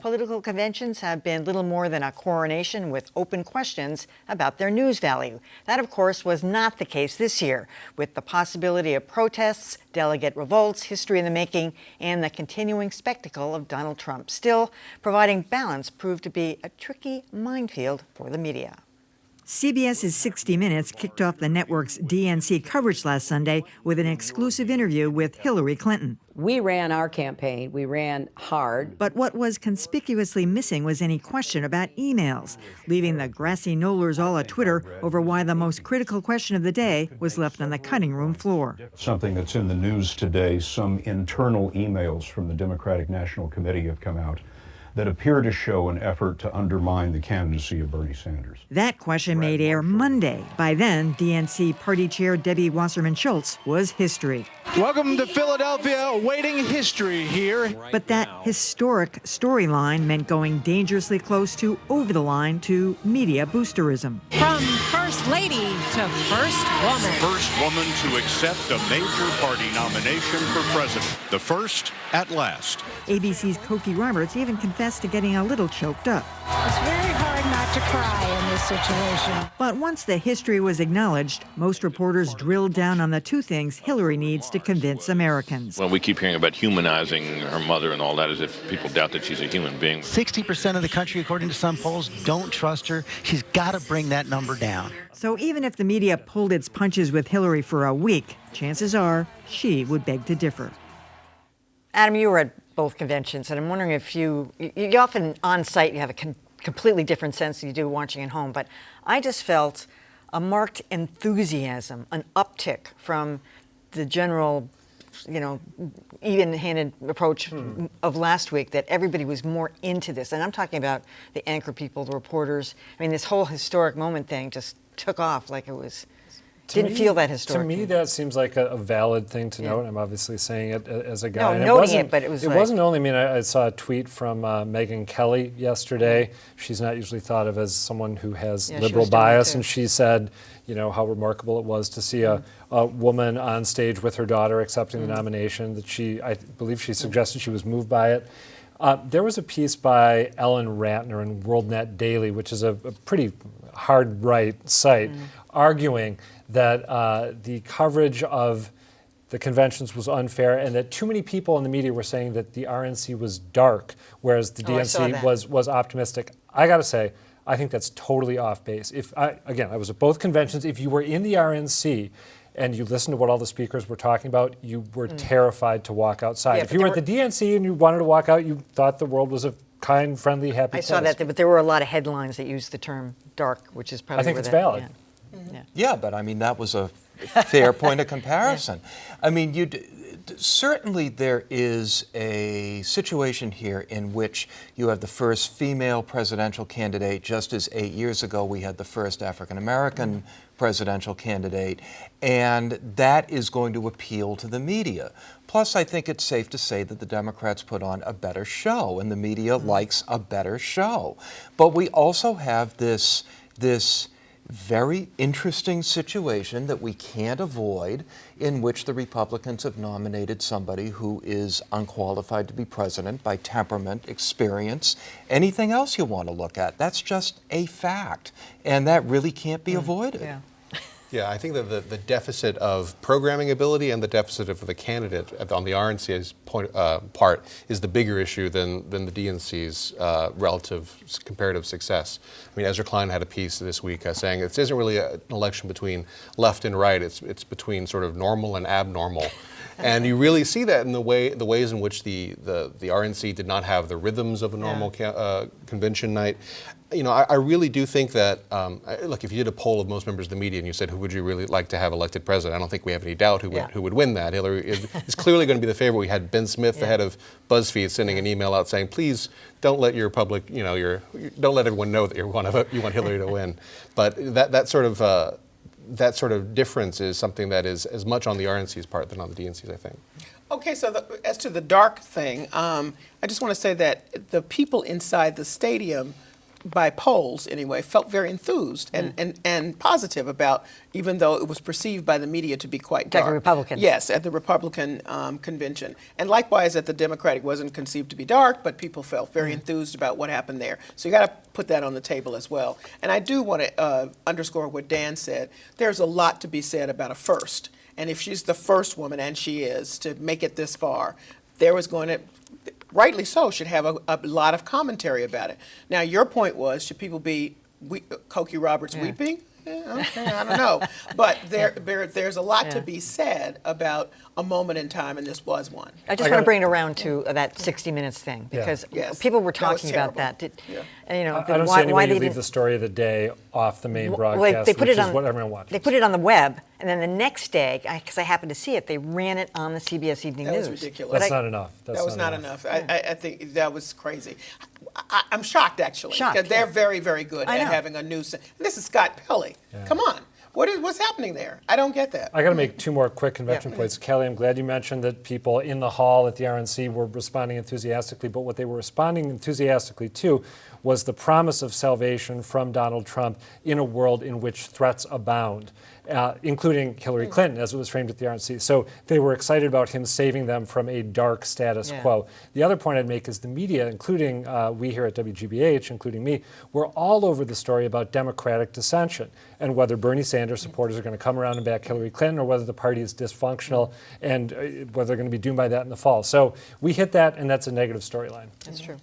political conventions have been little more than a coronation with open questions about their news value. That, of course, was not the case this year, with the possibility of protests, delegate revolts, history in the making, and the continuing spectacle of Donald Trump. Still, providing balance proved to be a tricky minefield for the media. CBS's 60 Minutes kicked off the network's DNC coverage last Sunday with an exclusive interview with Hillary Clinton. We ran our campaign. We ran hard. But what was conspicuously missing was any question about emails, leaving the grassy knollers all at Twitter over why the most critical question of the day was left on the cutting room floor. Something that's in the news today, some internal emails from the Democratic National Committee have come out that appear to show an effort to undermine the candidacy of Bernie Sanders. That question made air Monday. By then, DNC party chair Debbie Wasserman Schultz was history. Welcome to Philadelphia, awaiting history here. But that historic storyline meant going dangerously close to over the line to media boosterism. From First Lady to First Woman. First woman to accept a major party nomination for president. The first at last. ABC's Cokie Roberts even confessed to getting a little choked up. It's very hard not to cry in this situation. But once the history was acknowledged, most reporters drilled down on the two things Hillary needs to convince Americans. Well, we keep hearing about humanizing her mother and all that as if people doubt that she's a human being. 60% of the country, according to some polls, don't trust her. She's got to bring that number down. So even if the media pulled its punches with Hillary for a week, chances are she would beg to differ. Adam, you were at both conventions, and I'm wondering if you often on site you have a completely different sense than you do watching at home, but I just felt a marked enthusiasm, an uptick from the general, even-handed approach of last week, that everybody was more into this. And I'm talking about the anchor people, the reporters. I mean, this whole historic moment thing just took off like it was. Didn't feel that historic. To me, that seems like a valid thing to note. I'm obviously saying it as a guy. No, noting it, but it was It wasn't only, I saw a tweet from Megyn Kelly yesterday. She's not usually thought of as someone who has liberal bias, and she said, how remarkable it was to see a woman on stage with her daughter accepting the nomination, that I believe she suggested she was moved by it. There was a piece by Ellen Ratner in WorldNet Daily, which is a pretty hard-right site, arguing that the coverage of the conventions was unfair and that too many people in the media were saying that the RNC was dark, whereas the DNC was optimistic. I got to say, I think that's totally off base. I was at both conventions. If you were in the RNC and you listened to what all the speakers were talking about, you were terrified to walk outside. If you were at the DNC and you wanted to walk out, you thought the world was a kind, friendly, happy place. I saw that, but there were a lot of headlines that used the term dark, which is probably I think it's valid. Yeah, but that was a fair point of comparison. Certainly there is a situation here in which you have the first female presidential candidate, just as 8 years ago we had the first African-American presidential candidate, and that is going to appeal to the media. Plus, I think it's safe to say that the Democrats put on a better show, and the media likes a better show. But we also have this very interesting situation that we can't avoid, in which the Republicans have nominated somebody who is unqualified to be president by temperament, experience, anything else you want to look at. That's just a fact, and that really can't be avoided. Yeah, I think that the deficit of programming ability and the deficit of the candidate on the RNC's part is the bigger issue than the DNC's relative comparative success. Ezra Klein had a piece this week saying it isn't really an election between left and right, it's between sort of normal and abnormal. And you really see that in the ways in which the RNC did not have the rhythms of a normal convention night. I really do think that, look, if you did a poll of most members of the media and you said, who would you really like to have elected president, I don't think we have any doubt who would win that. Hillary is clearly going to be the favorite. We had Ben Smith, the head of BuzzFeed, sending an email out saying, please don't let your public, don't let everyone know that you want Hillary to win. But that sort of difference is something that is as much on the RNC's part than on the DNC's, I think. Okay, so as to the dark thing, I just want to say that the people inside the stadium by polls anyway, felt very enthused and positive about, even though it was perceived by the media to be quite dark. Like Republicans. Yes, at the Republican convention. And likewise at the Democratic, wasn't conceived to be dark, but people felt very enthused about what happened there. So you got to put that on the table as well. And I do want to underscore what Dan said. There's a lot to be said about a first. And if she's the first woman, and she is, to make it this far, there was going to, rightly so, should have a lot of commentary about it. Now, your point was, should people be Cokie Roberts weeping? Yeah, okay, I don't know. But there's a lot to be said about a moment in time, and this was one. I just want to bring it around to that 60 Minutes thing, because people were talking about that. I don't see any way you leave the story of the day off the main broadcast, which is what everyone watches. They put it on the web, and then the next day, because I happened to see it, they ran it on the CBS Evening News. That was ridiculous. That's not enough. That was not enough. I think that was crazy. I'm shocked, actually, because they're very, very good at having a news. And this is Scott Pelley. Come on. What's happening there? I don't get that. I got to make two more quick convention points. Kelly, I'm glad you mentioned that people in the hall at the RNC were responding enthusiastically, but what they were responding enthusiastically to was the promise of salvation from Donald Trump in a world in which threats abound, including Hillary Clinton, as it was framed at the RNC. So they were excited about him saving them from a dark status quo. The other point I'd make is the media, including we here at WGBH, including me, were all over the story about Democratic dissension and whether Bernie Sanders supporters are going to come around and back Hillary Clinton, or whether the party is dysfunctional and whether they're going to be doomed by that in the fall. So we hit that, and that's a negative storyline. That's true.